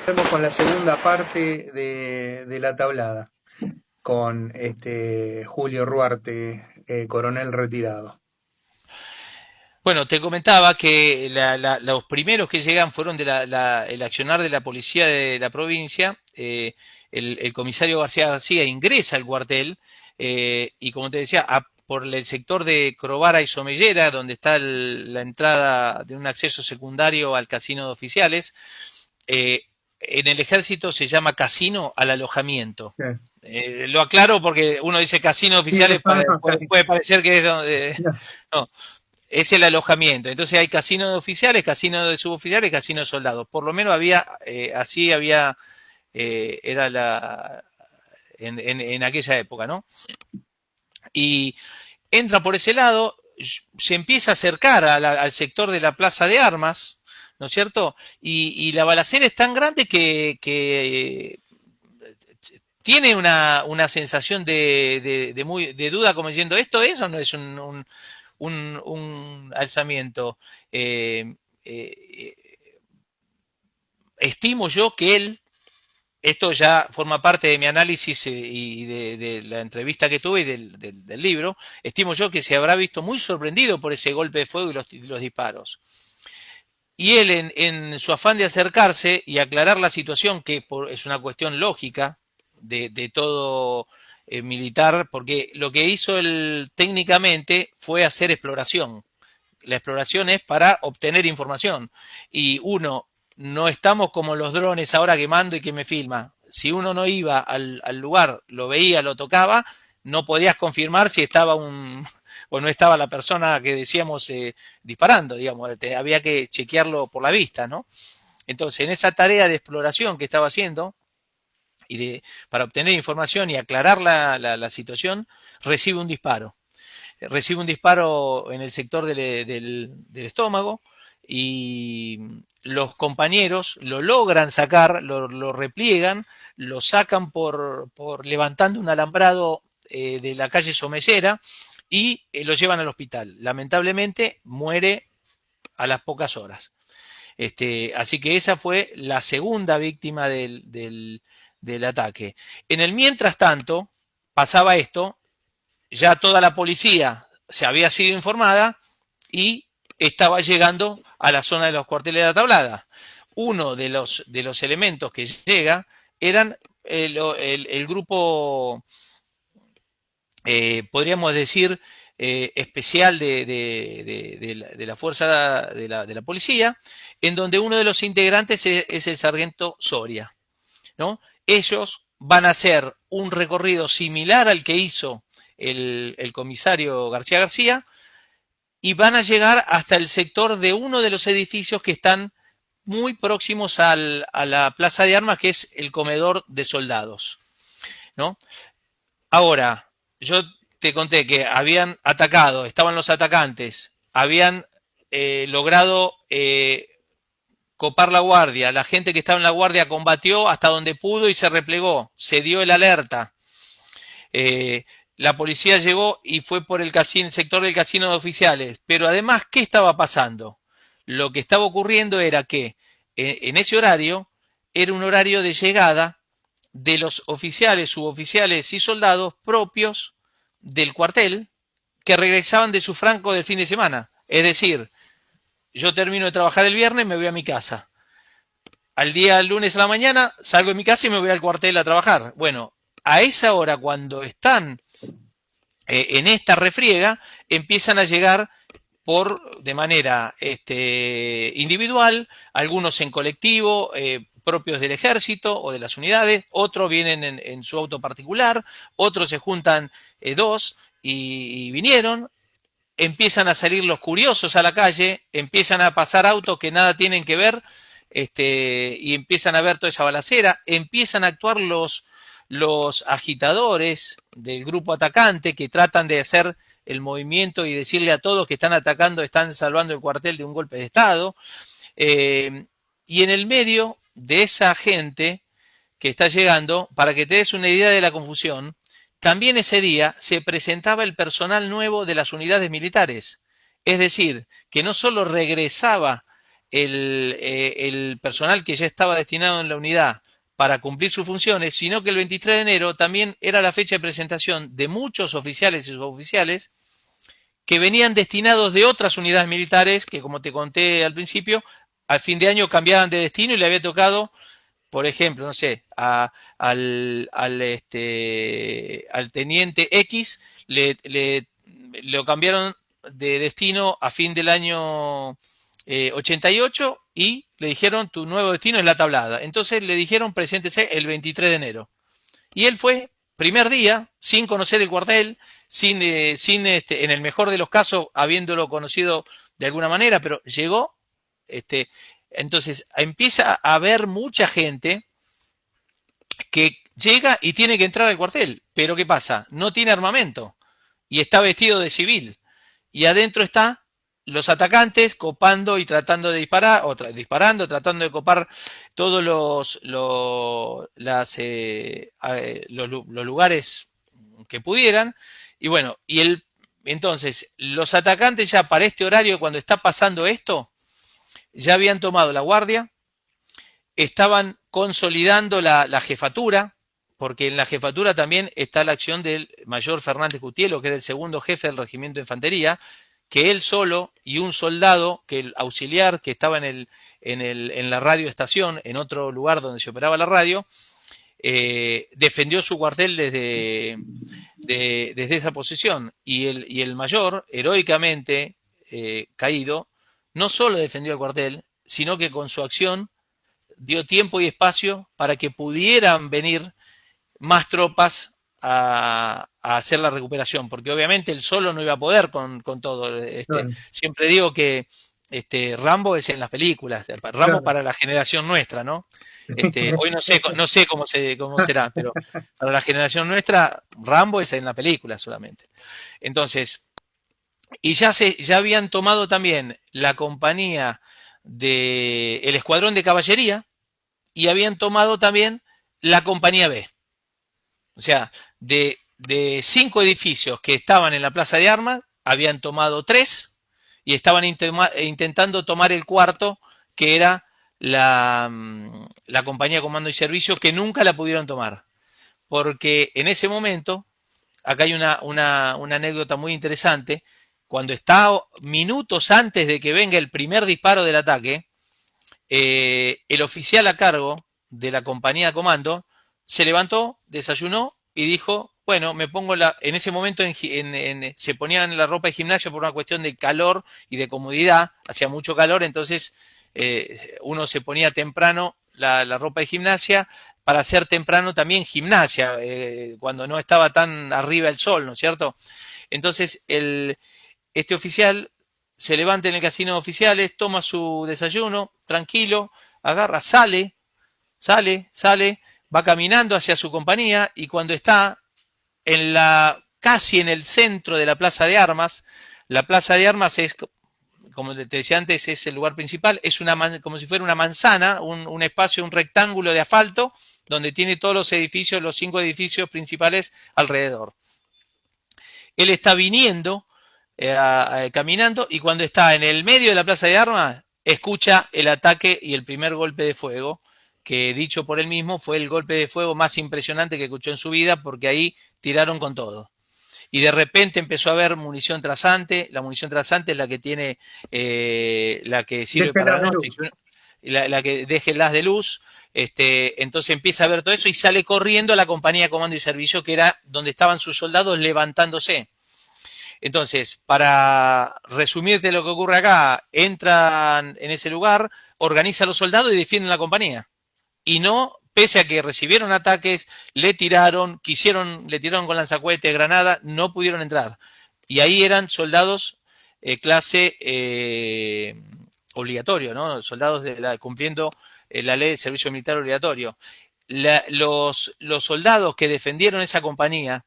Vamos con la segunda parte de la tablada, con Julio Ruarte, coronel retirado. Bueno, te comentaba que los primeros que llegan fueron el accionar de la policía de la provincia. El comisario García García ingresa al cuartel y, como te decía, por el sector de Crovara y Somellera, donde está la entrada de un acceso secundario al casino de oficiales. En el ejército se llama casino al alojamiento. Sí. Lo aclaro porque uno dice casino de Sí, oficiales, no, no, está bien. puede parecer que es donde... No, No, es el alojamiento. Entonces hay casinos de oficiales, casinos de suboficiales, casinos de soldados. Por lo menos había, así había, era en aquella época, ¿no? Y entra por ese lado, se empieza a acercar al sector de la plaza de armas, ¿no es cierto? Y la balacera es tan grande que tiene una sensación de duda, como diciendo, ¿esto es o no es un alzamiento? Eh, eh, Estimo yo que él, esto ya forma parte de mi análisis y de la entrevista que tuve y del libro, estimo yo que se habrá visto muy sorprendido por ese golpe de fuego y los disparos. Y él, en su afán de acercarse y aclarar la situación, que es una cuestión lógica de todo militar, porque lo que hizo él técnicamente fue hacer exploración. La exploración es para obtener información. Y uno, no estamos como los drones ahora que mando y que me filma. Si uno no iba al lugar, lo veía, lo tocaba, no podías confirmar si estaba o no estaba la persona que decíamos disparando, digamos, había que chequearlo por la vista, ¿no? Entonces, en esa tarea de exploración que estaba haciendo, para obtener información y aclarar la situación, recibe un disparo. Recibe un disparo en el sector del estómago y los compañeros lo logran sacar, lo repliegan, lo sacan por levantando un alambrado de la calle Somellera y lo llevan al hospital. Lamentablemente muere a las pocas horas. Así que esa fue la segunda víctima del ataque. En el mientras tanto, pasaba esto, ya toda la policía se había sido informada y estaba llegando a la zona de los cuarteles de la tablada. Uno de los elementos que llega eran el grupo, podríamos decir, especial de la fuerza de la policía, en donde uno de los integrantes es el sargento Soria, ¿no? Ellos van a hacer un recorrido similar al que hizo el comisario García García y van a llegar hasta el sector de uno de los edificios que están muy próximos a la plaza de armas, que es el comedor de soldados, ¿no? Ahora, yo te conté que habían atacado, estaban los atacantes, habían logrado copar la guardia, la gente que estaba en la guardia combatió hasta donde pudo y se replegó, se dio el alerta. Eh, la policía llegó y fue por el sector del casino de oficiales. Pero además, ¿qué estaba pasando? Lo que estaba ocurriendo era que en ese horario era un horario de llegada de los oficiales, suboficiales y soldados propios del cuartel que regresaban de su franco del fin de semana. Es decir, yo termino de trabajar el viernes, me voy a mi casa. Al día lunes a la mañana salgo de mi casa y me voy al cuartel a trabajar. Bueno, a esa hora cuando están en esta refriega empiezan a llegar de manera individual, algunos en colectivo, propios del ejército o de las unidades, otros vienen en su auto particular, otros se juntan dos y vinieron, empiezan a salir los curiosos a la calle, empiezan a pasar autos que nada tienen que ver, y empiezan a ver toda esa balacera, empiezan a actuar los agitadores del grupo atacante que tratan de hacer el movimiento y decirle a todos que están atacando, están salvando el cuartel de un golpe de Estado. Eh, y en el medio de esa gente que está llegando, para que te des una idea de la confusión, también ese día se presentaba el personal nuevo de las unidades militares. Es decir, que no solo regresaba el personal que ya estaba destinado en la unidad para cumplir sus funciones, sino que el 23 de enero también era la fecha de presentación de muchos oficiales y suboficiales que venían destinados de otras unidades militares que, como te conté al principio, al fin de año cambiaban de destino y le había tocado, por ejemplo, no sé, al teniente X lo cambiaron de destino a fin del año 88 y le dijeron tu nuevo destino es la Tablada. Entonces le dijeron preséntese el 23 de enero. Y él fue, primer día, sin conocer el cuartel, en el mejor de los casos, habiéndolo conocido de alguna manera, pero llegó, entonces empieza a haber mucha gente que llega y tiene que entrar al cuartel, pero ¿qué pasa? No tiene armamento y está vestido de civil y adentro está los atacantes copando y tratando de disparar, disparando, tratando de copar todos los lugares que pudieran. Y bueno, entonces los atacantes ya para este horario, cuando está pasando esto, ya habían tomado la guardia, estaban consolidando la jefatura, porque en la jefatura también está la acción del mayor Fernández Cutielo, que era el segundo jefe del regimiento de infantería, que él solo y un soldado, que el auxiliar que estaba en la radioestación, en otro lugar donde se operaba la radio, defendió su cuartel desde esa posición. Y el mayor, heroicamente caído, no solo defendió el cuartel, sino que con su acción dio tiempo y espacio para que pudieran venir más tropas a hacer la recuperación, porque obviamente él solo no iba a poder con todo. Claro, Siempre digo que Rambo es en las películas, Rambo claro. para la generación nuestra, ¿no? Hoy no sé cómo será, pero para la generación nuestra, Rambo es en la película solamente. Entonces, y ya habían tomado también la compañía del escuadrón de caballería y habían tomado también la compañía B. O sea, de 5 edificios que estaban en la Plaza de Armas, habían tomado 3 y estaban intentando tomar el cuarto, que era la compañía de comando y servicio, que nunca la pudieron tomar. Porque en ese momento, acá hay una anécdota muy interesante, cuando está minutos antes de que venga el primer disparo del ataque, el oficial a cargo de la compañía de comando se levantó, desayunó y dijo, bueno, me pongo en ese momento se ponían la ropa de gimnasio por una cuestión de calor y de comodidad, hacía mucho calor, entonces uno se ponía temprano la ropa de gimnasia para hacer temprano también gimnasia, cuando no estaba tan arriba el sol, ¿no es cierto? Entonces este oficial se levanta en el casino de oficiales, toma su desayuno, tranquilo, agarra, sale, va caminando hacia su compañía y cuando está casi en el centro de la Plaza de Armas, la Plaza de Armas es, como te decía antes, es el lugar principal, es como si fuera una manzana, un espacio, un rectángulo de asfalto, donde tiene todos los edificios, los 5 edificios principales alrededor. Él está viniendo, caminando, y cuando está en el medio de la Plaza de Armas, escucha el ataque y el primer golpe de fuego, que dicho por él mismo fue el golpe de fuego más impresionante que escuchó en su vida, porque ahí tiraron con todo. Y de repente empezó a haber munición trazante, la munición trazante es la que tiene, la que sirve para Déjelas la de noche, luz. la que deje el haz de luz, entonces empieza a ver todo eso y sale corriendo a la compañía de comando y servicio, que era donde estaban sus soldados levantándose. Entonces, para resumirte lo que ocurre acá, entran en ese lugar, organizan a los soldados y defienden la compañía. Y no, pese a que recibieron ataques, le tiraron con lanzacohetes, granada, no pudieron entrar. Y ahí eran soldados clase obligatorio, ¿no? Soldados cumpliendo la ley de servicio militar obligatorio. Los soldados que defendieron esa compañía,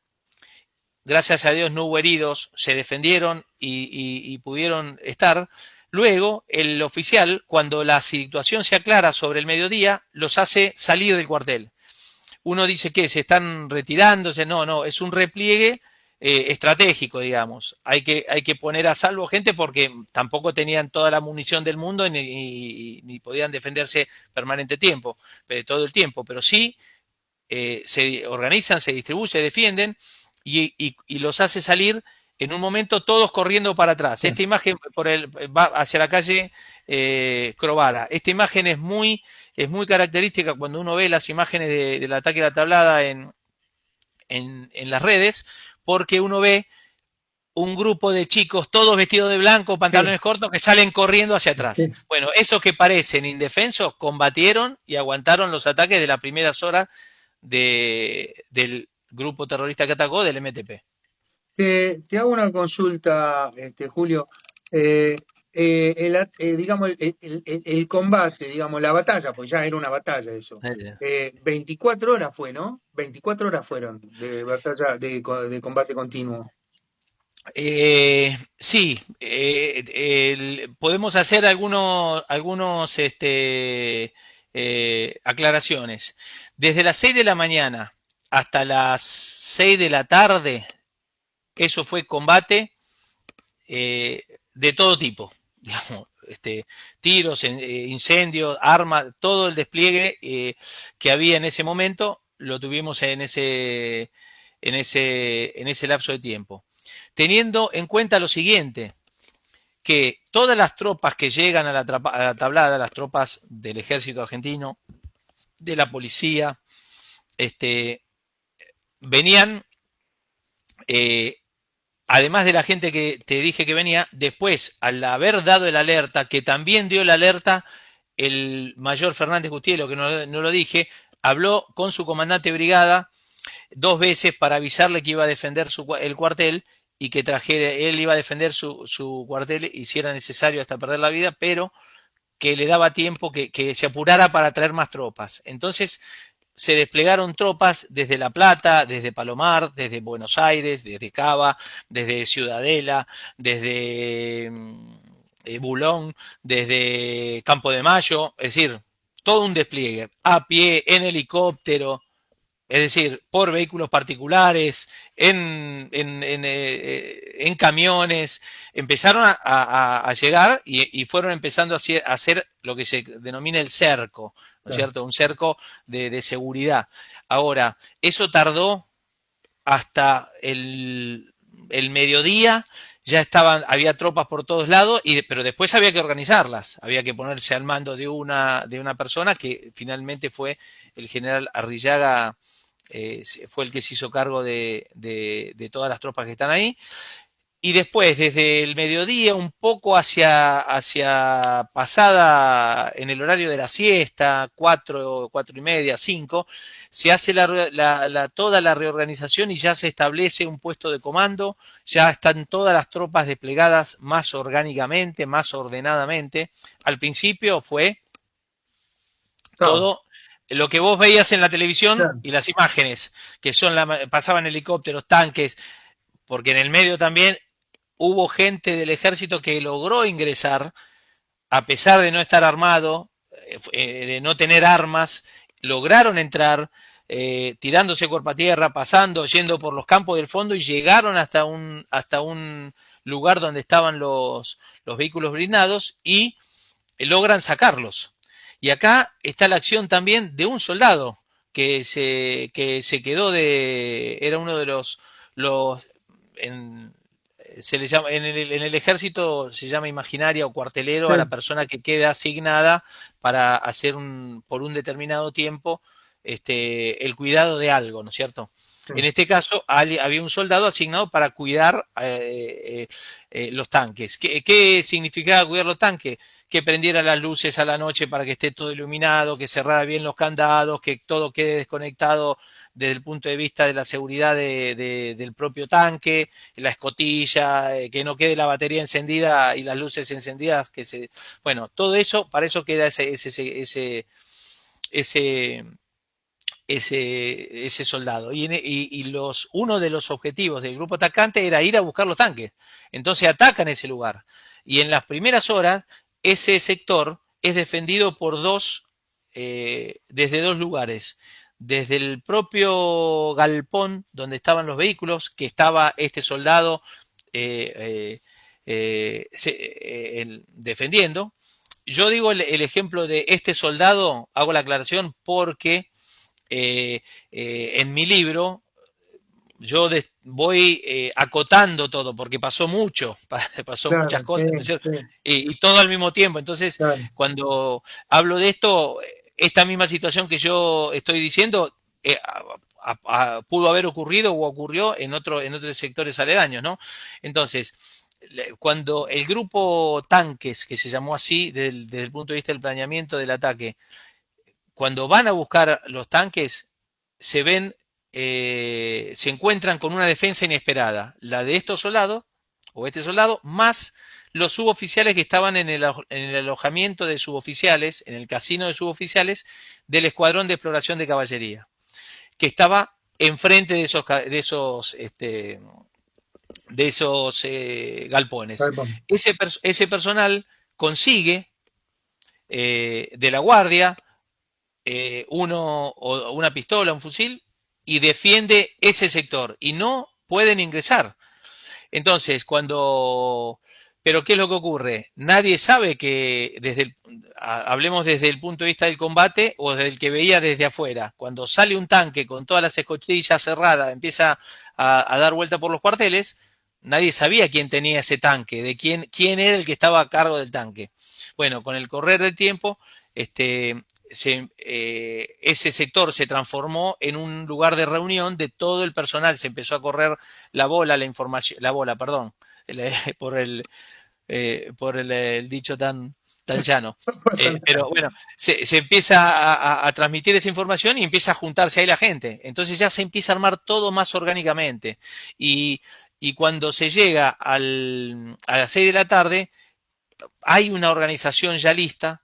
gracias a Dios no hubo heridos, se defendieron y pudieron estar. Luego, el oficial, cuando la situación se aclara sobre el mediodía, los hace salir del cuartel. Uno dice que se están retirándose, no, es un repliegue estratégico, digamos. Hay que poner a salvo gente porque tampoco tenían toda la munición del mundo ni podían defenderse permanente tiempo, todo el tiempo, pero sí se organizan, se distribuyen, se defienden y los hace salir en un momento todos corriendo para atrás. Sí. Esta imagen va hacia la calle Crovara. Esta imagen es muy característica cuando uno ve las imágenes del ataque a la tablada en las redes, porque uno ve un grupo de chicos todos vestidos de blanco, Sí, pantalones cortos, que salen corriendo hacia atrás. sí. Bueno, esos que parecen indefensos combatieron y aguantaron los ataques de las primeras horas del grupo terrorista que atacó, del MTP. Te hago una consulta, Julio. Digamos, el combate, digamos, la batalla, pues ya era una batalla eso. 24 horas fue, ¿no? 24 horas fueron de batalla, de combate continuo. Sí, podemos hacer algunos aclaraciones. Desde las 6 de la mañana hasta las 6 de la tarde, eso fue combate de todo tipo, digamos, tiros, incendios, armas, todo el despliegue que había en ese momento lo tuvimos en ese lapso de tiempo. Teniendo en cuenta lo siguiente, que todas las tropas que llegan a la tablada, las tropas del ejército argentino, de la policía, venían eh, además de la gente que te dije que venía, después, al haber dado el alerta, que también dio el alerta el mayor Fernández Gutiérrez, que no lo dije, habló con su comandante de brigada 2 veces para avisarle que iba a defender el cuartel y que él iba a defender su cuartel y si era necesario hasta perder la vida, pero que le daba tiempo que se apurara para traer más tropas. Entonces, se desplegaron tropas desde La Plata, desde Palomar, desde Buenos Aires, desde Cava, desde Ciudadela, desde Bulón, desde Campo de Mayo, es decir, todo un despliegue, a pie, en helicóptero, es decir, por vehículos particulares, en camiones, empezaron a llegar y fueron empezando a hacer lo que se denomina el cerco, ¿no es Claro. cierto? Un cerco de seguridad. Ahora, eso tardó hasta el mediodía, ya había tropas por todos lados, pero después había que organizarlas, había que ponerse al mando de una persona que finalmente fue el general Arrillaga, fue el que se hizo cargo de todas las tropas que están ahí. Y después, desde el mediodía, un poco hacia pasada en el horario de la siesta, 4:30, 5, se hace toda la reorganización y ya se establece un puesto de comando, ya están todas las tropas desplegadas más orgánicamente, más ordenadamente. Al principio fue No, todo lo que vos veías en la televisión claro. y las imágenes, que pasaban helicópteros, tanques, porque en el medio también hubo gente del ejército que logró ingresar, a pesar de no estar armado, de no tener armas, lograron entrar, tirándose cuerpo a tierra, pasando, yendo por los campos del fondo y llegaron hasta un lugar donde estaban los vehículos blindados y logran sacarlos. Y acá está la acción también de un soldado que se quedó era uno de los en, se le llama, en el ejército se llama imaginaria o cuartelero a la Sí, persona que queda asignada para hacer por un determinado tiempo el cuidado de algo, ¿no es cierto? sí. En este caso había un soldado asignado para cuidar los tanques. ¿Qué significaba cuidar los tanques? Que prendiera las luces a la noche para que esté todo iluminado, que cerrara bien los candados, que todo quede desconectado desde el punto de vista de la seguridad del propio tanque, la escotilla, que no quede la batería encendida y las luces encendidas, bueno, todo eso, para eso queda ese, ese soldado. Uno de los objetivos del grupo atacante era ir a buscar los tanques. Entonces atacan ese lugar. Y en las primeras horas, ese sector es defendido desde dos lugares. desde el propio galpón donde estaban los vehículos, que estaba este soldado defendiendo. Yo digo el ejemplo de este soldado, hago la aclaración porque en mi libro yo voy acotando todo, porque pasó mucho, pasó muchas Claro, sí, cosas, ¿no es cierto? sí, Y todo al mismo tiempo. Entonces, claro. cuando hablo de esto, esta misma situación que yo estoy diciendo, pudo haber ocurrido o ocurrió en otros sectores aledaños, ¿no? Entonces, cuando el grupo tanques, que se llamó así desde el punto de vista del planeamiento del ataque, cuando van a buscar los tanques, se ven, se encuentran con una defensa inesperada, la de estos soldados, o este soldado, más los suboficiales que estaban en el alojamiento de suboficiales, en el casino de suboficiales del Escuadrón de Exploración de Caballería, que estaba enfrente de esos galpones. Galpón. Ese personal consigue de la guardia una pistola, un fusil, y defiende ese sector, y no pueden ingresar. Entonces, pero ¿qué es lo que ocurre? Nadie sabe que hablemos desde el punto de vista del combate o desde el que veía desde afuera. Cuando sale un tanque con todas las escotillas cerradas, empieza a dar vuelta por los cuarteles, nadie sabía quién tenía ese tanque, quién era el que estaba a cargo del tanque. Bueno, con el correr del tiempo, ese sector se transformó en un lugar de reunión de todo el personal. Se empezó a correr la información, perdón, por el dicho tan llano. No pasa nada. Pero bueno, se empieza a transmitir esa información y empieza a juntarse ahí la gente. Entonces ya se empieza a armar todo más orgánicamente. Y, y cuando se llega a las 6 de la tarde, hay una organización ya lista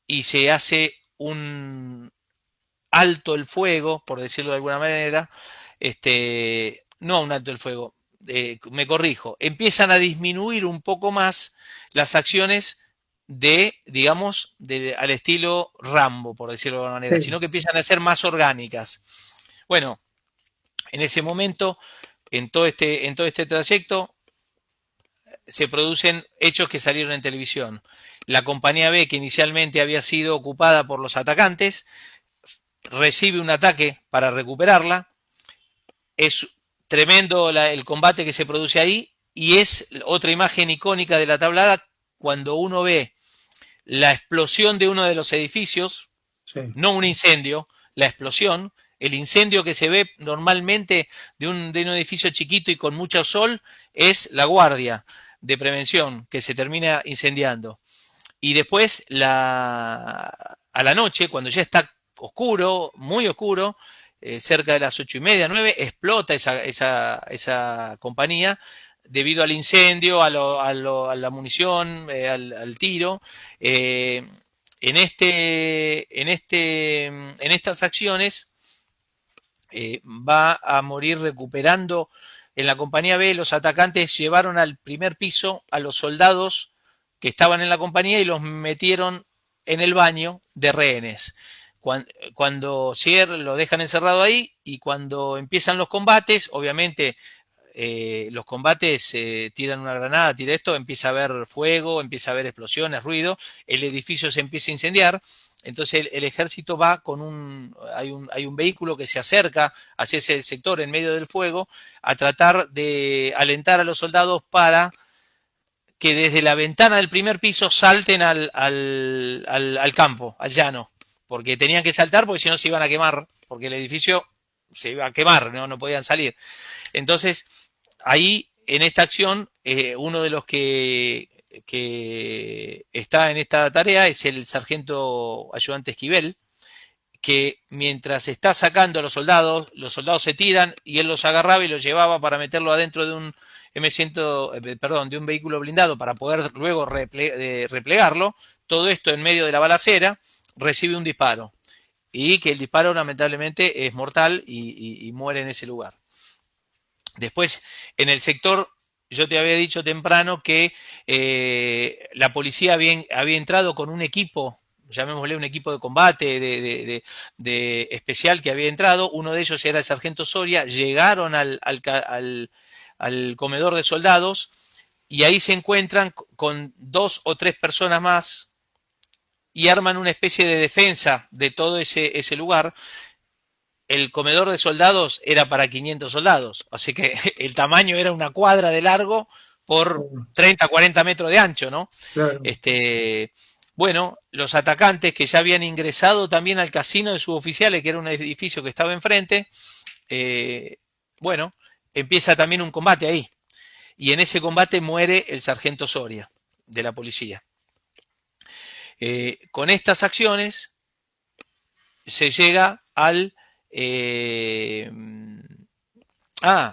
y se hace un alto el fuego, por decirlo de alguna manera, no un alto el fuego, me corrijo, empiezan a disminuir un poco más las acciones digamos, al estilo Rambo, por decirlo de alguna manera, Sí, sino que empiezan a ser más orgánicas. Bueno, en ese momento, en todo este trayecto, se producen hechos que salieron en televisión. La compañía B, que inicialmente había sido ocupada por los atacantes, recibe un ataque para recuperarla. Es tremendo el combate que se produce ahí y es otra imagen icónica de la tablada cuando uno ve la explosión de uno de los edificios, sí. no un incendio, la explosión, el incendio que se ve normalmente de un edificio chiquito y con mucho sol es la guardia de prevención que se termina incendiando. Y después a la noche, cuando ya está oscuro, muy oscuro, cerca de las 8:30, 9, explota esa compañía debido al incendio, a la munición, al tiro. Eh, en estas acciones va a morir recuperando. En la compañía B, los atacantes llevaron al primer piso a los soldados que estaban en la compañía y los metieron en el baño de rehenes. Cuando Sierra lo dejan encerrado ahí y cuando empiezan los combates, obviamente los combates tiran una granada, tira esto, empieza a haber fuego, empieza a haber explosiones, ruido, el edificio se empieza a incendiar. Entonces el ejército va hay un vehículo que se acerca hacia ese sector en medio del fuego a tratar de alentar a los soldados para que desde la ventana del primer piso salten al campo, al llano, porque tenían que saltar porque si no se iban a quemar, porque el edificio se iba a quemar, no podían salir. Entonces, ahí en esta acción, uno de los que está en esta tarea es el sargento ayudante Esquivel, que mientras está sacando a los soldados se tiran y él los agarraba y los llevaba para meterlo adentro de un de un vehículo blindado para poder luego replegarlo. Todo esto en medio de la balacera, recibe un disparo y que el disparo lamentablemente es mortal y muere en ese lugar. Después, en el sector, yo te había dicho temprano que la policía había entrado con un equipo llamémosle un equipo de combate de especial que había entrado, uno de ellos era el sargento Soria, llegaron al comedor de soldados y ahí se encuentran con 2 o 3 personas más y arman una especie de defensa de todo ese lugar. El comedor de soldados era para 500 soldados, así que el tamaño era una cuadra de largo por 30, 40 metros de ancho, ¿no? Claro. Bueno, los atacantes que ya habían ingresado también al casino de suboficiales, que era un edificio que estaba enfrente, bueno, empieza también un combate ahí. Y en ese combate muere el sargento Soria, de la policía. Con estas acciones se llega al...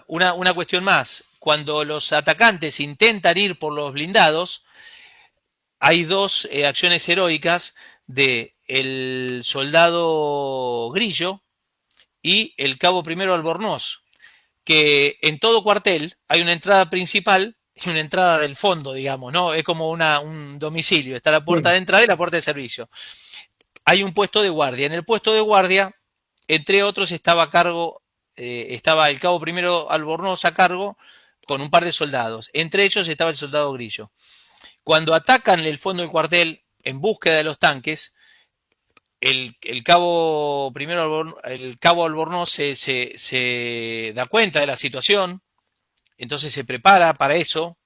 una cuestión más. Cuando los atacantes intentan ir por los blindados, hay 2 acciones heroicas de el soldado Grillo y el cabo primero Albornoz, que en todo cuartel hay una entrada principal y una entrada del fondo, digamos, ¿no? Es como un domicilio, está la puerta de entrada y la puerta de servicio. Hay un puesto de guardia. En el puesto de guardia, entre otros, estaba a cargo, estaba el cabo primero Albornoz a cargo con un par de soldados. Entre ellos estaba el soldado Grillo. Cuando atacan el fondo del cuartel en búsqueda de los tanques, el cabo primero, el cabo Albornoz se da cuenta de la situación, entonces se prepara para eso.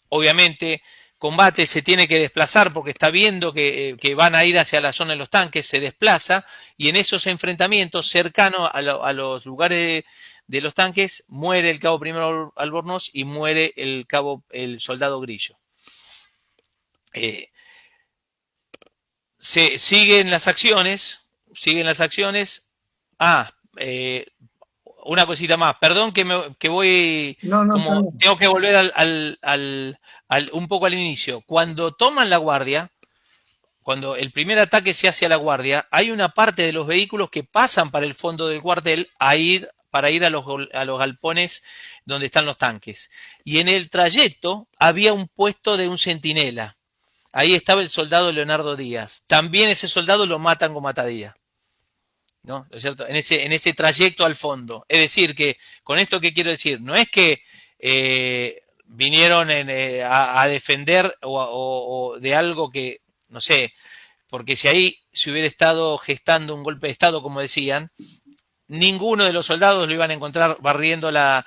Obviamente, combate se tiene que desplazar porque está viendo que van a ir hacia la zona de los tanques, se desplaza y en esos enfrentamientos cercanos a los lugares de los tanques muere el cabo primero Albornoz y muere el soldado Grillo. Siguen las acciones. Una cosita más, perdón que voy, como tengo que volver un poco al inicio. Cuando toman la guardia, cuando el primer ataque se hace a la guardia, hay una parte de los vehículos que pasan para el fondo del cuartel para ir a los galpones donde están los tanques. Y en el trayecto había un puesto de un centinela. Ahí estaba el soldado Leonardo Díaz. También ese soldado lo matan con matadilla, ¿no? ¿No es cierto? En ese trayecto al fondo. Es decir, que con esto que quiero decir, no es que vinieron a defender o de algo que, no sé, porque si ahí se hubiera estado gestando un golpe de Estado, como decían, ninguno de los soldados lo iban a encontrar barriendo la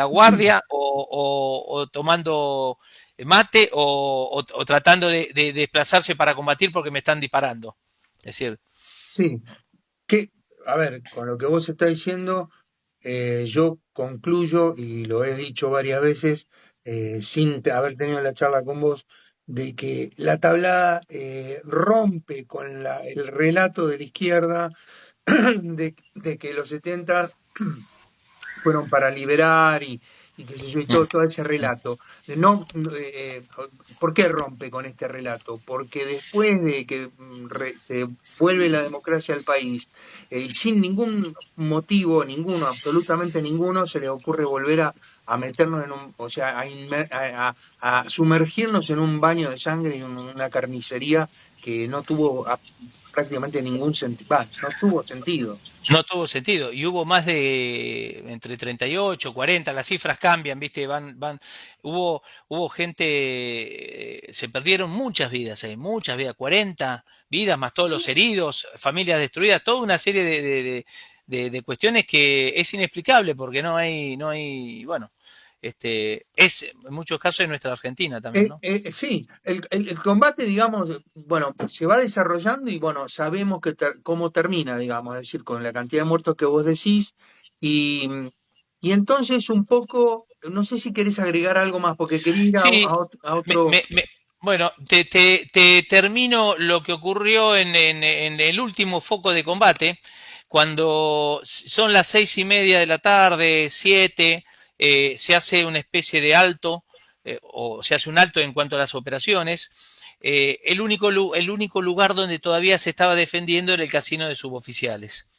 guardia o tomando mate o tratando de desplazarse para combatir porque me están disparando. Es decir... Sí, a ver, con lo que vos estás diciendo, yo concluyo, y lo he dicho varias veces, sin haber tenido la charla con vos, de que la tablada rompe con el relato de la izquierda de que los 70 fueron para liberar y qué sé yo, y todo ese relato. No, ¿por qué rompe con este relato? Porque después de que se vuelve la democracia al país, y sin ningún motivo, ninguno, absolutamente ninguno, se le ocurre volver a meternos en un, o sea, a sumergirnos en un baño de sangre y una carnicería que no tuvo prácticamente ningún sentido, no tuvo sentido. No tuvo sentido. Y hubo más de entre 38, 40, las cifras cambian, ¿viste? Hubo gente, se perdieron muchas vidas, 40 vidas más todos los heridos, familias destruidas, toda una serie de cuestiones que es inexplicable porque bueno, es en muchos casos en nuestra Argentina también, ¿no? Sí, el combate, digamos, bueno, se va desarrollando y bueno, sabemos cómo termina, digamos, es decir, con la cantidad de muertos que vos decís y entonces un poco, no sé si querés agregar algo más, porque quería ir Sí, a otro... bueno, te termino lo que ocurrió en el último foco de combate, cuando son las 6:30 de la tarde, 7, se hace una especie de alto, o se hace un alto en cuanto a las operaciones. El único lugar donde todavía se estaba defendiendo era el casino de suboficiales.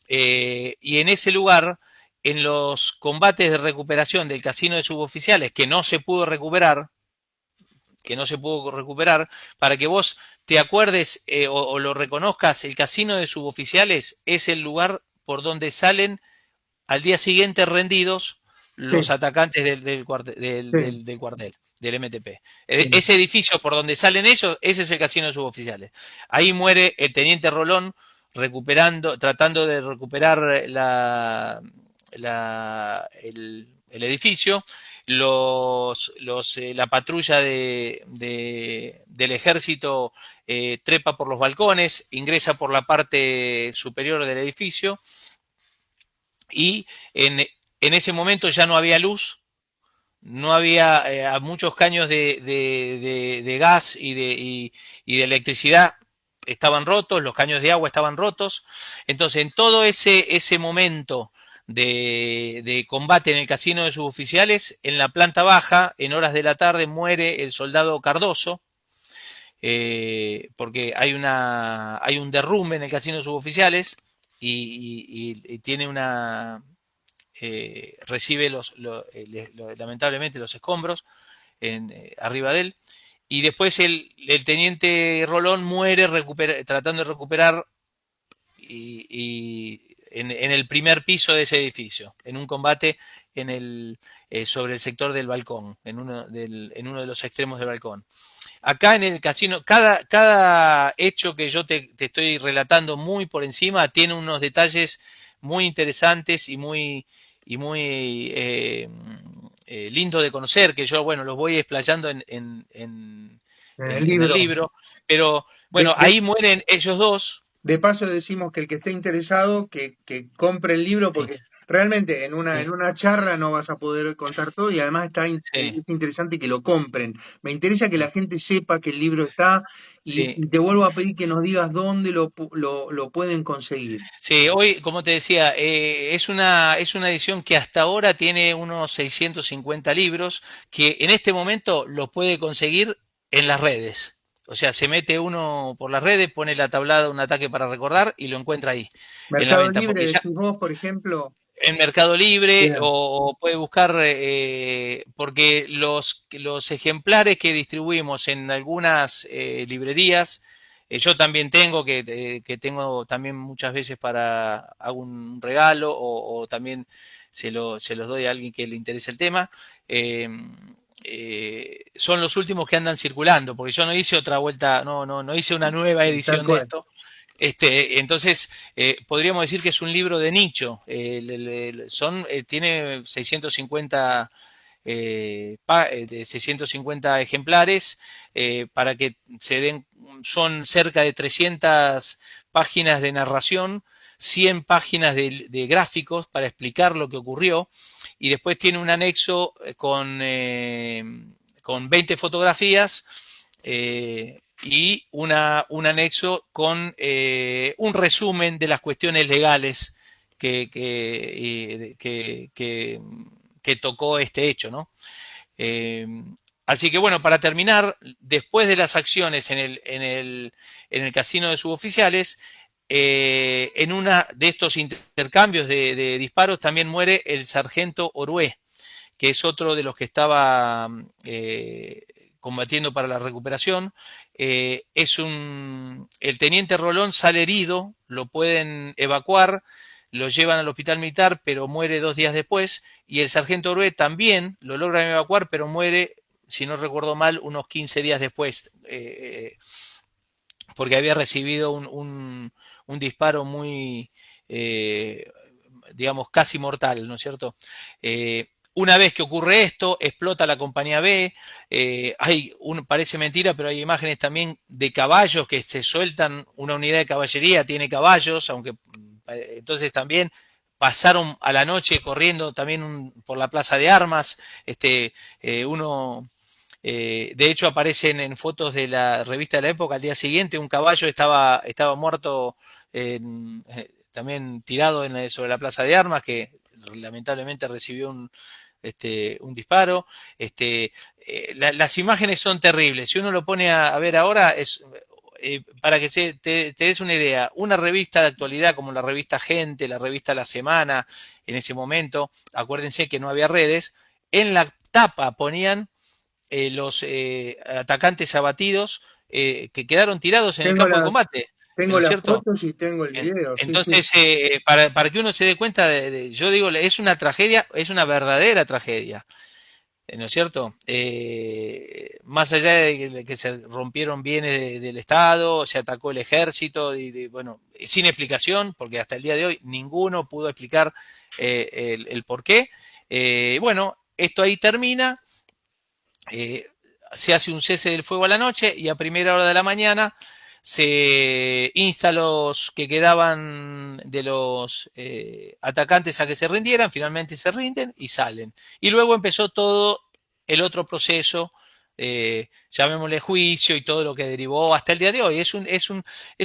Y en ese lugar, en los combates de recuperación del casino de suboficiales, que no se pudo recuperar, que no se pudo recuperar, para que vos te acuerdes o lo reconozcas, el casino de suboficiales es el lugar por donde salen al día siguiente rendidos los Sí, atacantes sí, del cuartel, del MTP. sí. Ese edificio por donde salen ellos, ese es el casino de suboficiales. Ahí muere el teniente Rolón tratando de recuperar el edificio. La patrulla del ejército trepa por los balcones, ingresa por la parte superior del edificio y en ese momento ya no había luz, no había muchos caños de gas y de electricidad estaban rotos, los caños de agua estaban rotos. Entonces, en todo ese momento combate en el casino de suboficiales, en la planta baja, en horas de la tarde, muere el soldado Cardoso, porque hay un derrumbe en el casino de suboficiales y tiene recibe lamentablemente los escombros arriba de él. Y después el teniente Rolón muere tratando de recuperar en el primer piso de ese edificio, en un combate sobre el sector del balcón, en uno de los extremos del balcón. Acá en el casino, cada hecho que yo te estoy relatando muy por encima tiene unos detalles muy interesantes y muy lindo de conocer, que yo, bueno, los voy explayando En el en el libro. libro, pero De, bueno, de- ahí mueren ellos dos. de paso decimos que el que esté interesado, que compre el libro, Sí, porque realmente en sí, una charla no vas a poder contar todo y además sí, es interesante que lo compren. Me interesa que la gente sepa que el libro está sí. y te vuelvo a pedir que nos digas dónde lo pueden conseguir. Sí, hoy, como te decía, es una edición que hasta ahora tiene unos 650 libros, que en este momento los puede conseguir en las redes. O sea, se mete uno por las redes, pone la tablada Un ataque para recordar y lo encuentra ahí, en la Mercado venta. Libre, Porque ya decís vos, por ejemplo. en Mercado Libre Bien. o puede buscar, porque los ejemplares que distribuimos en algunas librerías, yo también tengo, que tengo también muchas veces para hago un regalo o también se los doy a alguien que le interese el tema. eh, Son los últimos que andan circulando, porque yo no hice otra vuelta, no hice una nueva Tal edición de cual. esto. Entonces, podríamos decir que es un libro de nicho. Tiene 650, de 650 ejemplares para que se den, son cerca de 300 páginas de narración, 100 páginas de gráficos para explicar lo que ocurrió y después tiene un anexo con 20 fotografías y un anexo con un resumen de las cuestiones legales que, que, que, que, que tocó este hecho, ¿no? Eh, Así que bueno, para terminar, después de las acciones en el casino de suboficiales, en una de estos intercambios de disparos también muere el sargento Orué, que es otro de los que estaba combatiendo para la recuperación. El teniente Rolón sale herido, lo pueden evacuar, lo llevan al hospital militar, pero muere 2 días después, y el sargento Orué también lo logran evacuar, pero muere, si no recuerdo mal, unos 15 días después, porque había recibido un disparo muy, eh, digamos, casi mortal, ¿no es cierto? Una vez que ocurre esto, explota la compañía B, parece mentira, pero hay imágenes también de caballos que se sueltan, una unidad de caballería tiene caballos, aunque entonces también pasaron a la noche corriendo también por la plaza de armas, uno de hecho, aparecen en fotos de la revista de la época al día siguiente, un caballo estaba muerto también tirado sobre la plaza de armas, que lamentablemente recibió un disparo. Las imágenes son terribles. Si uno lo pone a ver ahora, para que te des una idea, una revista de actualidad como la revista Gente, la revista La Semana, en ese momento, acuérdense que no había redes, en la tapa ponían los atacantes abatidos que quedaron tirados en el Tengo campo de las, combate, ¿no tengo es las cierto? fotos y tengo el video, sí, sí. Entonces, para que uno se dé cuenta, yo digo, es una tragedia, es una verdadera tragedia. ¿No es cierto? Más allá de que se rompieron bienes del Estado, se atacó el ejército, bueno, sin explicación, porque hasta el día de hoy ninguno pudo explicar el por qué. Bueno, esto ahí termina, eh, se hace un cese del fuego a la noche y a primera hora de la mañana se insta a los que quedaban de los atacantes a que se rindieran, finalmente se rinden y salen. Y luego empezó todo el otro proceso, llamémosle juicio y todo lo que derivó hasta el día de hoy. Es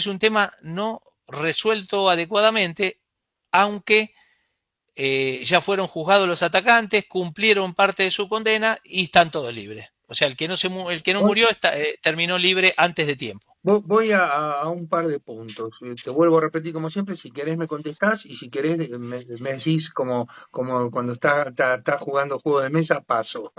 un tema no resuelto adecuadamente, aunque ya fueron juzgados los atacantes, cumplieron parte de su condena y están todos libres. O sea, el que no Voy, murió terminó libre antes de tiempo. voy a un par de puntos. Te vuelvo a repetir como siempre, si querés me contestás y si querés me decís como cuando está jugando juego de mesa, paso.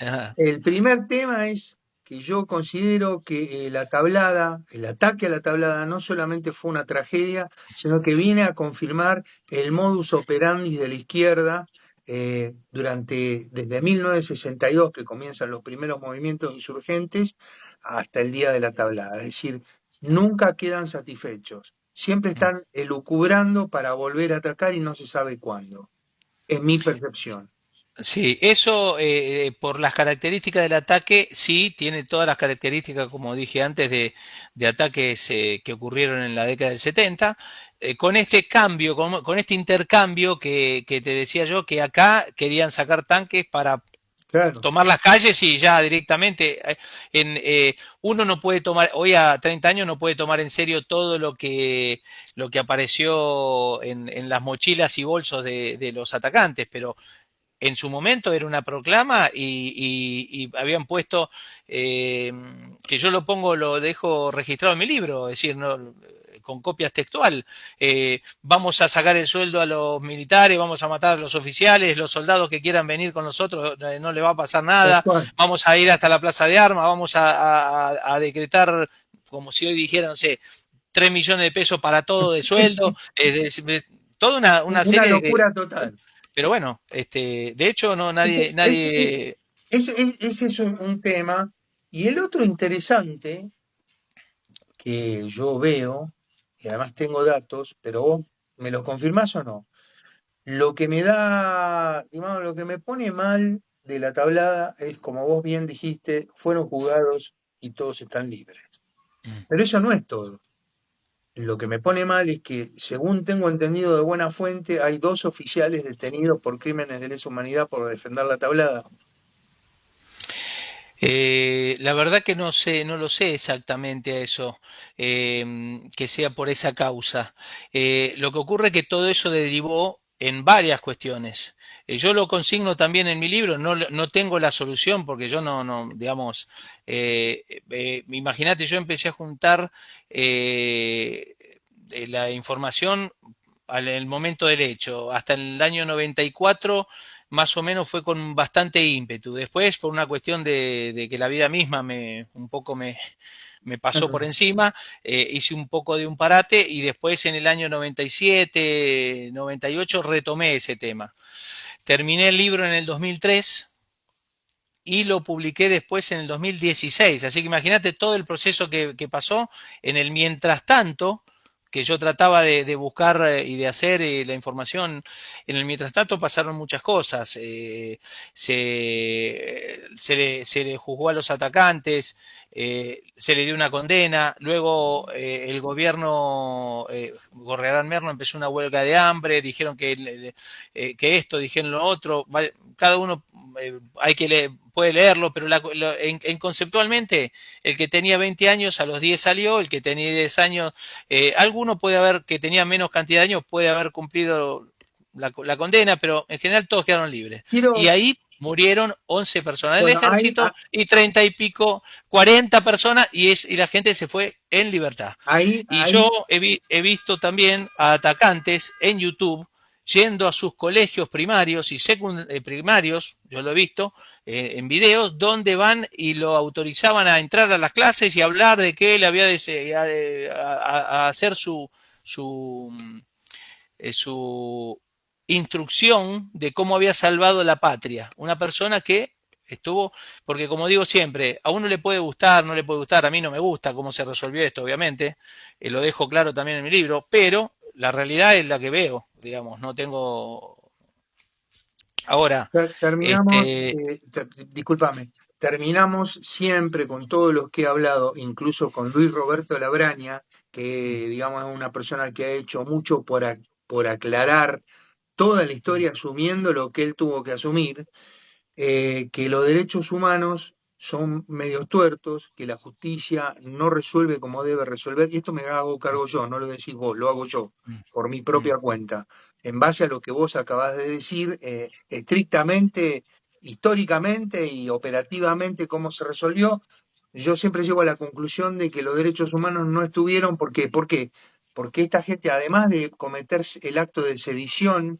Ajá. El primer tema es que yo considero que la tablada, el ataque a la tablada no solamente fue una tragedia, sino que viene a confirmar el modus operandi de la izquierda desde 1962, que comienzan los primeros movimientos insurgentes, hasta el día de la tablada. Es decir, nunca quedan satisfechos. Siempre están elucubrando para volver a atacar y no se sabe cuándo. Es mi percepción. Sí, eso por las características del ataque, sí, tiene todas las características, como dije antes, de ataques que ocurrieron en la década del 70. Con este cambio, con este intercambio que te decía yo, que acá querían sacar tanques para Claro. tomar las calles y ya directamente uno no puede tomar hoy a 30 años no puede tomar en serio todo lo que apareció en las mochilas y bolsos de los atacantes, pero en su momento era una proclama y habían puesto que yo lo pongo, lo dejo registrado en mi libro, es decir, no, con copias textual. Vamos a sacar el sueldo a los militares, vamos a matar a los oficiales, los soldados que quieran venir con nosotros no le va a pasar Tal nada, cual. vamos a ir hasta la plaza de armas, vamos a decretar, como si hoy dijera, no sé, 3 millones de pesos para todo de sueldo, toda una Una serie de... locura total. Pero bueno, de hecho no Ese, nadie. ese es un tema. Y el otro interesante que yo veo, y además tengo datos, pero vos me los confirmás o no. Lo que me da, digamos, lo que me pone mal de la tablada es, como vos bien dijiste, fueron juzgados y todos están libres. Pero eso no es todo. Lo que me pone mal es que, según tengo entendido de buena fuente, hay dos oficiales detenidos por crímenes de lesa humanidad por defender la tablada. La verdad que no sé, no lo sé exactamente a eso, que sea por esa causa. Lo que ocurre es que todo eso derivó en varias cuestiones. Yo lo consigno también en mi libro, no tengo la solución porque yo no digamos, imagínate, yo empecé a juntar la información al el momento del hecho. Hasta el año 94 más o menos fue con bastante ímpetu. Después, por una cuestión de que la vida misma un poco me pasó por encima, hice un poco de un parate y después en el año 97, 98 retomé ese tema. Terminé el libro en el 2003 y lo publiqué después en el 2016. Así que imagínate todo el proceso que pasó. En el mientras tanto, que yo trataba de buscar y de hacer la información. En el mientras tanto pasaron muchas cosas. Se le juzgó a los atacantes, se le dio una condena, luego el gobierno Gorriarán Merlo empezó una huelga de hambre, dijeron que esto, dijeron lo otro, cada uno hay que puede leerlo, pero conceptualmente el que tenía 20 años a los 10 salió, el que tenía 10 años alguno puede haber, que tenía menos cantidad de años, puede haber cumplido la condena, pero en general todos quedaron libres. Y Quiero, ahí murieron 11 personas del bueno, ejército y 30 y pico, 40 personas y la gente se fue en libertad. Y ahí, yo he visto también a atacantes en YouTube yendo a sus colegios primarios y primarios, yo lo he visto en videos, donde van y lo autorizaban a entrar a las clases y hablar de que él había a hacer su, su instrucción de cómo había salvado la patria. Una persona que estuvo, porque como digo siempre, a uno le puede gustar, no le puede gustar, a mí no me gusta cómo se resolvió esto, obviamente, lo dejo claro también en mi libro, pero la realidad es la que veo, digamos, no tengo... Ahora, Terminamos, discúlpame, terminamos siempre con todos los que he hablado, incluso con Luis Roberto Labraña, que digamos es una persona que ha hecho mucho por aclarar toda la historia, asumiendo lo que él tuvo que asumir, que los derechos humanos son medios tuertos, que la justicia no resuelve como debe resolver, y esto me hago cargo yo, no lo decís vos, lo hago yo, por mi propia cuenta, en base a lo que vos acabás de decir, estrictamente, históricamente y operativamente cómo se resolvió, yo siempre llego a la conclusión de que los derechos humanos no estuvieron, ¿por qué? Porque esta gente, además de cometer el acto de sedición,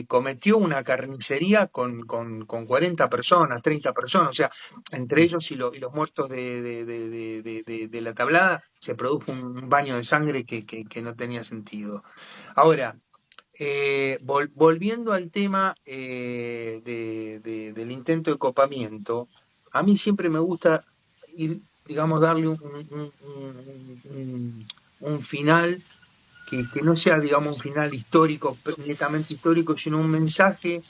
cometió una carnicería con 40 personas, 30 personas, o sea, entre ellos y los muertos de la tablada, se produjo un baño de sangre que no tenía sentido. Ahora, volviendo al tema del intento de copamiento, a mí siempre me gusta ir, digamos, darle un final que no sea, digamos, un final histórico, netamente histórico, sino un mensaje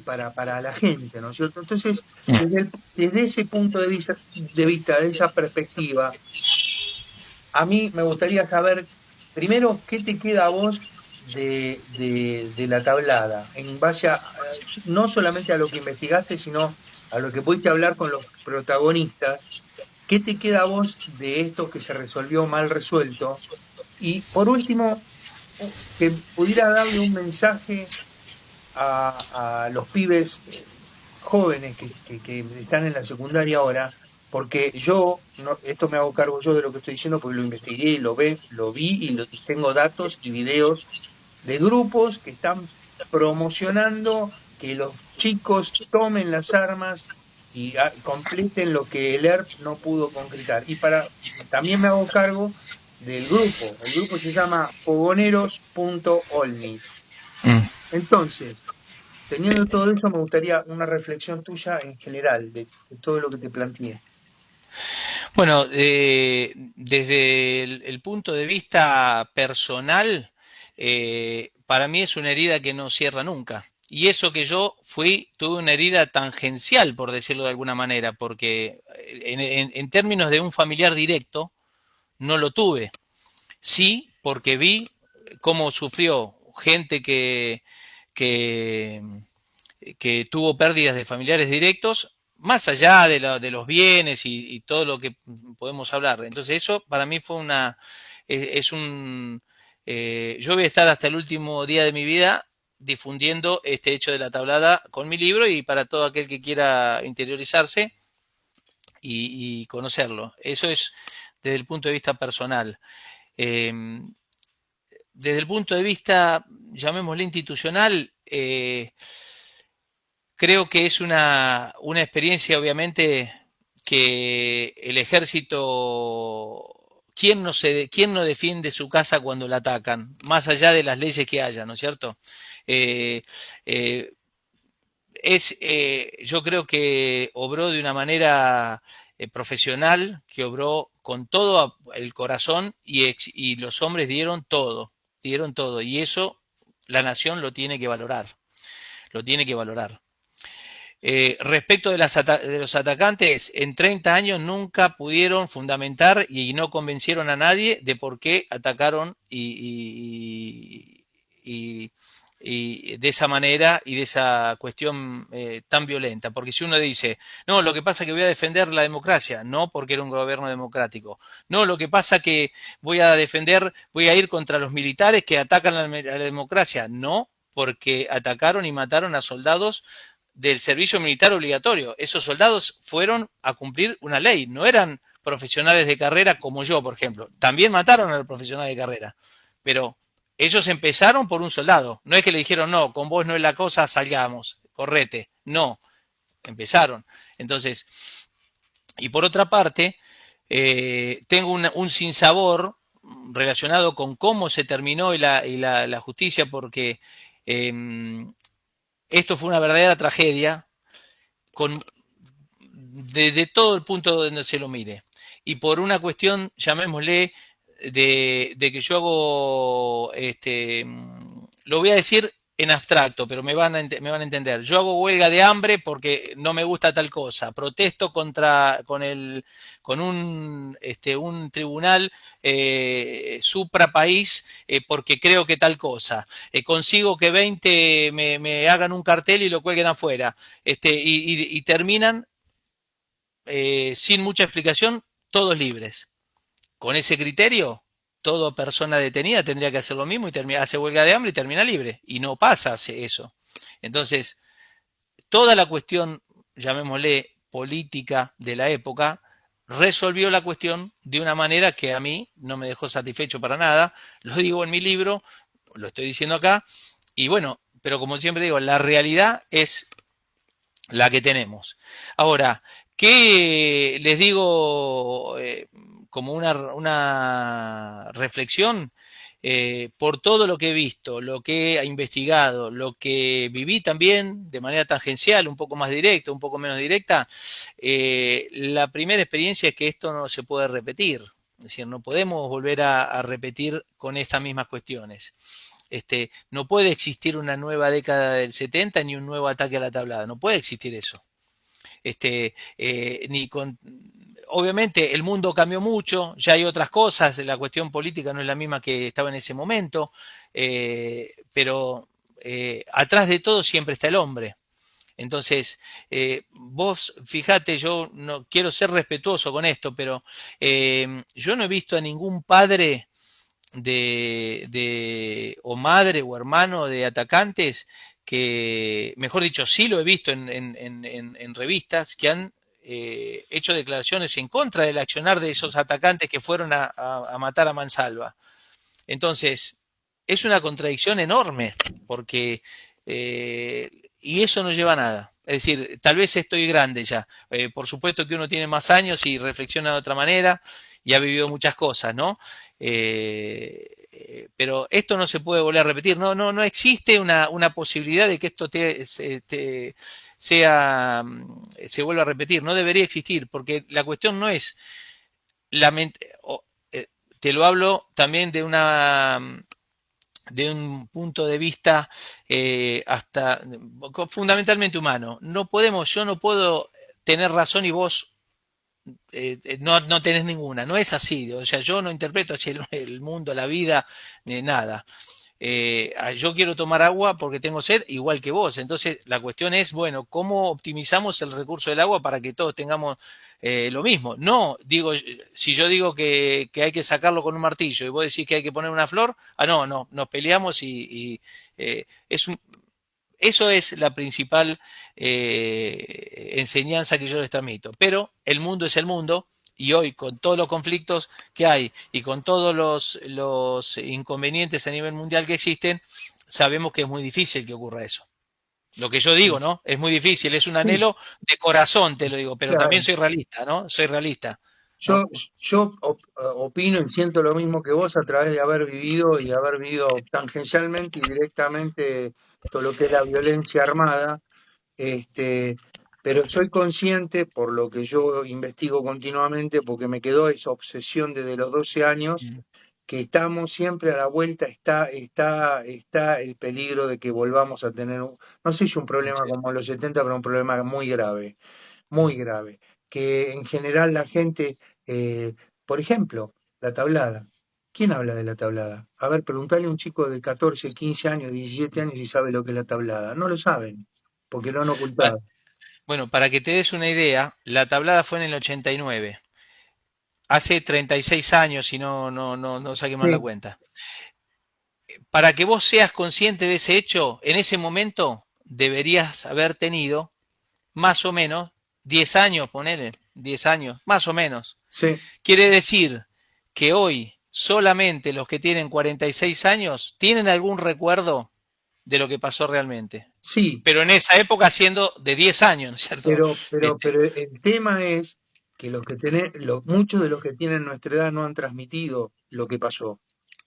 para la gente, ¿no es cierto? Entonces, desde ese punto de vista, de esa perspectiva, a mí me gustaría saber, primero, ¿qué te queda a vos de la tablada? En base no solamente a lo que investigaste, sino a lo que pudiste hablar con los protagonistas, ¿qué te queda a vos de esto que se resolvió mal resuelto? Y por último, que pudiera darle un mensaje a los pibes jóvenes que están en la secundaria ahora, porque yo, esto me hago cargo yo de lo que estoy diciendo, porque lo investigué, lo vi y tengo datos y videos de grupos que están promocionando que los chicos tomen las armas y completen lo que el ERP no pudo concretar. También me hago cargo del grupo. El grupo se llama fogoneros.olnit. Entonces, teniendo todo eso, me gustaría una reflexión tuya en general de todo lo que te planteé. Bueno, desde el punto de vista personal, para mí es una herida que no cierra nunca. Y eso que yo tuve una herida tangencial, por decirlo de alguna manera, porque en términos de un familiar directo, no lo tuve. Sí, porque vi cómo sufrió gente que, que tuvo pérdidas de familiares directos, más allá de los bienes y todo lo que podemos hablar. Entonces eso para mí fue es un, yo voy a estar hasta el último día de mi vida difundiendo este hecho de la tablada con mi libro y para todo aquel que quiera interiorizarse y conocerlo. Eso es desde el punto de vista personal. Eh, Desde el punto de vista, llamémosle institucional, creo que es una experiencia, obviamente, que el ejército, quién no defiende su casa cuando la atacan? Más allá de las leyes que haya, ¿no es cierto? Eh, eh, yo creo que obró de una manera profesional, que obró con todo el corazón y los hombres dieron todo, y eso la nación lo tiene que valorar, lo tiene que valorar. Respecto de los atacantes, en 30 años nunca pudieron fundamentar y no convencieron a nadie de por qué atacaron y de esa manera y de esa cuestión tan violenta. Porque si uno dice, no, lo que pasa es que voy a defender la democracia, no porque era un gobierno democrático. No, lo que pasa es que voy a ir contra los militares que atacan a la democracia, no porque atacaron y mataron a soldados del servicio militar obligatorio. Esos soldados fueron a cumplir una ley, no eran profesionales de carrera como yo, por ejemplo. También mataron a los profesionales de carrera, pero ellos empezaron por un soldado. No es que le dijeron, no, con vos no es la cosa, salgamos, correte. No, empezaron. Entonces, y por otra parte, tengo un sinsabor relacionado con cómo se terminó la justicia, porque eh, esto fue una verdadera tragedia con, de todo el punto donde se lo mire. Y por una cuestión, llamémosle, de que yo hago, lo voy a decir en abstracto, pero me van a entender. Yo hago huelga de hambre porque no me gusta tal cosa. Protesto con un tribunal suprapaís porque creo que tal cosa. Consigo que 20 me hagan un cartel y lo cuelguen afuera. Y terminan sin mucha explicación, todos libres. Con ese criterio, toda persona detenida tendría que hacer lo mismo y hace huelga de hambre y termina libre. Y no pasa eso. Entonces, toda la cuestión, llamémosle política de la época, resolvió la cuestión de una manera que a mí no me dejó satisfecho para nada. Lo digo en mi libro, lo estoy diciendo acá, y bueno, pero como siempre digo, la realidad es la que tenemos. Ahora, ¿qué les digo como una reflexión? Por todo lo que he visto, lo que he investigado, lo que viví también de manera tangencial, un poco más directa, un poco menos directa, la primera experiencia es que esto no se puede repetir. Es decir, no podemos volver a repetir con estas mismas cuestiones. No puede existir una nueva década del 70 ni un nuevo ataque a la tablada, no puede existir eso. Ni con, obviamente el mundo cambió mucho, ya hay otras cosas, la cuestión política no es la misma que estaba en ese momento, pero atrás de todo siempre está el hombre. Entonces, vos fíjate, yo no quiero ser respetuoso con esto, pero yo no he visto a ningún padre o madre o hermano de atacantes que, mejor dicho, sí lo he visto en revistas que han hecho declaraciones en contra del accionar de esos atacantes que fueron a matar a mansalva. Entonces, es una contradicción enorme, porque y eso no lleva a nada. Es decir, tal vez estoy grande ya. Por supuesto que uno tiene más años y reflexiona de otra manera y ha vivido muchas cosas, ¿no? Pero esto no se puede volver a repetir. No existe una posibilidad de que esto se vuelva a repetir. No debería existir, porque la cuestión no es la mente. Te lo hablo también de un punto de vista hasta fundamentalmente humano. Yo no puedo tener razón y vos no tenés ninguna. No es así. O sea, yo no interpreto así el mundo, la vida, ni nada. Yo quiero tomar agua porque tengo sed, igual que vos. Entonces, la cuestión es, bueno, ¿cómo optimizamos el recurso del agua para que todos tengamos lo mismo? No, digo, si yo digo que hay que sacarlo con un martillo y vos decís que hay que poner una flor, no, nos peleamos es eso es la principal enseñanza que yo les transmito. Pero el mundo es el mundo y hoy con todos los conflictos que hay y con todos los inconvenientes a nivel mundial que existen, sabemos que es muy difícil que ocurra eso. Lo que yo digo, ¿no? Es muy difícil, es un Sí, anhelo de corazón, te lo digo, pero también claro. soy realista, ¿no? Soy realista, Yo, ¿no? opino y siento lo mismo que vos a través de haber vivido y haber vivido tangencialmente y directamente todo lo que es la violencia armada. Este, pero soy consciente, por lo que yo investigo continuamente, porque me quedó esa obsesión desde los 12 años, que estamos siempre a la vuelta, está el peligro de que volvamos a tener, no sé si un problema Sí. como los 70, pero un problema muy grave, que en general la gente, por ejemplo, la tablada. ¿Quién habla de la tablada? A ver, preguntale a un chico de 14, 15 años, 17 años si sabe lo que es la tablada. No lo saben, porque lo han ocultado. Bueno, para que te des una idea, la tablada fue en el 89, hace 36 años, si no saqué mal la Sí, cuenta. Para que vos seas consciente de ese hecho, en ese momento deberías haber tenido más o menos 10 años, ponele, 10 años, más o menos. sí, Quiere decir que hoy, solamente los que tienen 46 años tienen algún recuerdo de lo que pasó realmente. Sí, Pero en esa época siendo de 10 años, ¿no es cierto? Este, pero el tema es que muchos de los que tienen nuestra edad no han transmitido lo que pasó.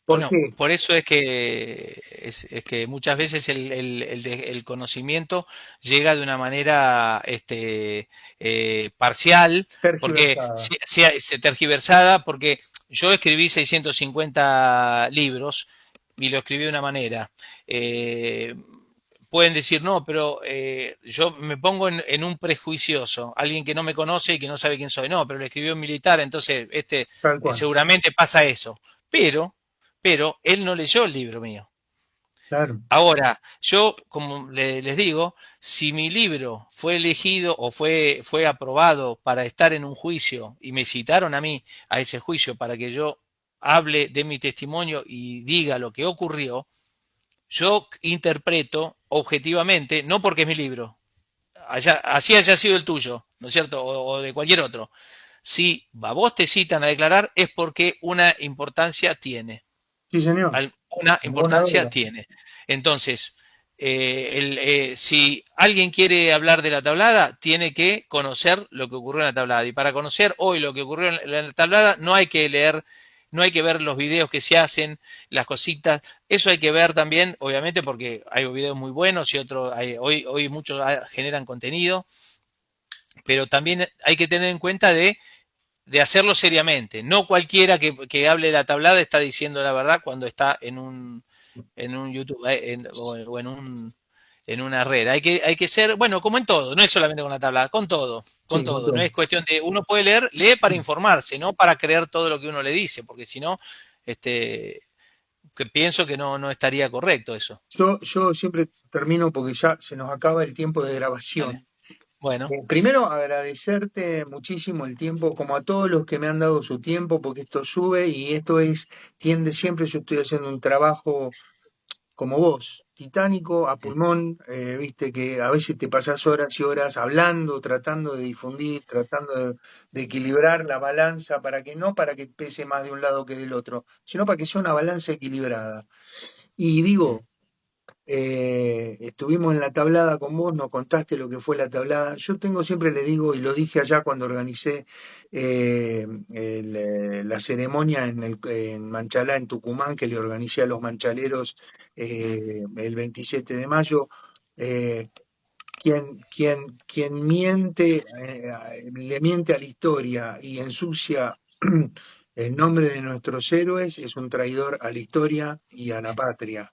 ¿Por bueno, qué? por eso es que muchas veces el conocimiento llega de una manera parcial, porque Tergiversada, se tergiversada, porque yo escribí 650 libros y lo escribí de una manera. Eh, Pueden decir, no, pero yo me pongo en un prejuicioso, alguien que no me conoce y que no sabe quién soy. No, pero lo escribió un militar, entonces tal cual. seguramente pasa eso. Pero, pero él no leyó el libro mío. Claro, Ahora, yo, como les digo, si mi libro fue elegido o fue aprobado para estar en un juicio y me citaron a mí a ese juicio para que yo hable de mi testimonio y diga lo que ocurrió, yo interpreto objetivamente, no porque es mi libro, así haya sido el tuyo, ¿no es cierto? O de cualquier otro. Si a vos te citan a declarar es porque una importancia tiene. sí, señor. Una Ninguna importancia duda. tiene. Entonces, si alguien quiere hablar de la tablada, tiene que conocer lo que ocurrió en la tablada. Y para conocer hoy lo que ocurrió en la tablada, no hay que leer, no hay que ver los videos que se hacen, las cositas. Eso hay que ver también, obviamente, porque hay videos muy buenos y otros, hoy muchos generan contenido, pero también hay que tener en cuenta de hacerlo seriamente. No cualquiera que hable de la tablada está diciendo la verdad cuando está en un YouTube o en una red. Hay que ser, bueno, como en todo, no es solamente con la tablada, con todo, con Sí, con todo. No todo. es cuestión de, uno puede leer, lee para informarse, no para creer todo lo que uno le dice, porque si no, este, que pienso que no estaría correcto eso. Yo siempre termino porque ya se nos acaba el tiempo de Dale. grabación. Bueno, Primero, agradecerte muchísimo el tiempo, como a todos los que me han dado su tiempo, porque esto sube y tiende siempre, yo estoy haciendo un trabajo como vos, titánico, a pulmón, viste que a veces te pasás horas y horas hablando, tratando de difundir, de equilibrar la balanza para que pese más de un lado que del otro, sino para que sea una balanza equilibrada. Y mm, digo, estuvimos en la tablada con vos, nos contaste lo que fue la tablada. Yo tengo, siempre le digo, y lo dije allá cuando organicé la ceremonia en Manchalá, en Tucumán, que le organicé a los manchaleros el 27 de mayo. eh, quien miente, le miente a la historia y ensucia el nombre de nuestros héroes es un traidor a la historia y a la patria.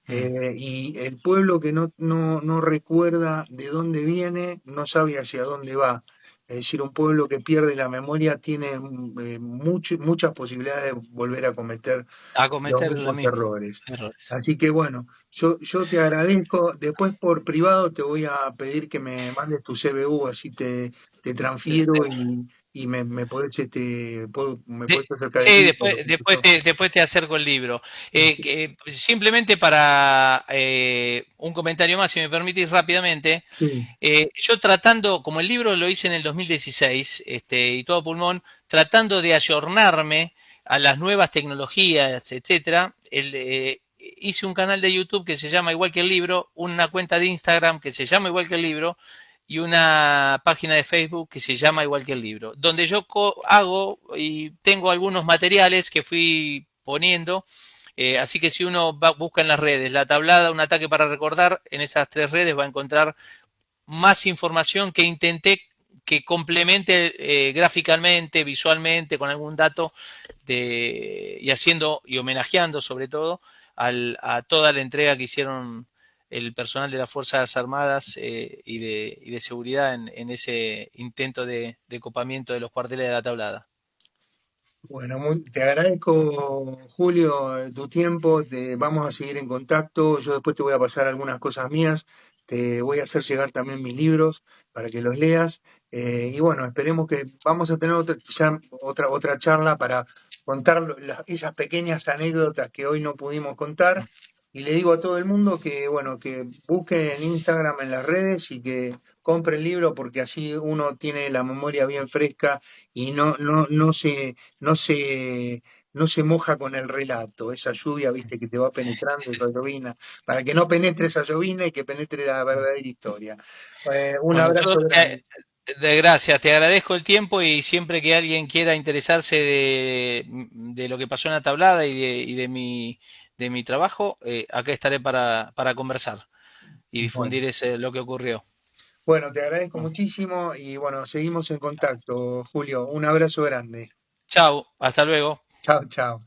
mm. Y el pueblo que no recuerda de dónde viene, no sabe hacia dónde va. Es decir, un pueblo que pierde la memoria tiene muchas posibilidades de volver a cometer A los cometer lo mismos mismo. errores. Errores. Así que bueno, yo te agradezco. Después por privado te voy a pedir que me mandes tu CBU, así te transfiero y me podés, me podés acercar el Sí, libro. Lo que después te acerco el libro. Simplemente para un comentario más, si me permitís rápidamente, Sí, yo tratando, como el libro lo hice en el 2016, y todo pulmón, tratando de ayornarme a las nuevas tecnologías, etcétera, hice un canal de YouTube que se llama igual que el libro, una cuenta de Instagram que se llama igual que el libro, y una página de Facebook que se llama igual que el libro, donde yo hago y tengo algunos materiales que fui poniendo. Así que si uno busca en las redes la tablada, un ataque para recordar, en esas tres redes va a encontrar más información que intenté que complemente gráficamente, visualmente, con algún dato y haciendo y homenajeando sobre todo a toda la entrega que hicieron el personal de las Fuerzas Armadas y de seguridad en ese intento de copamiento de los cuarteles de la tablada. bueno, te agradezco, Julio, tu tiempo. Vamos a seguir en contacto. Yo después te voy a pasar algunas cosas mías. Te voy a hacer llegar también mis libros para que los leas. Y bueno, esperemos que vamos a tener quizá otra charla para contar esas pequeñas anécdotas que hoy no pudimos contar. Y le digo a todo el mundo que, bueno, que busque en Instagram, en las redes y que compre el libro porque así uno tiene la memoria bien fresca y no se no se moja con el relato, esa lluvia, viste, que te va penetrando, esa llovina, para que no penetre esa llovina y que penetre la verdadera historia. Un Bueno, abrazo grande. gracias, te agradezco el tiempo y siempre que alguien quiera interesarse de lo que pasó en la tablada de mi trabajo, acá estaré para conversar y Bueno, difundir lo que ocurrió. bueno, te agradezco muchísimo y bueno, seguimos en contacto, Julio. Un abrazo grande. Chao, hasta luego. Chao, chao.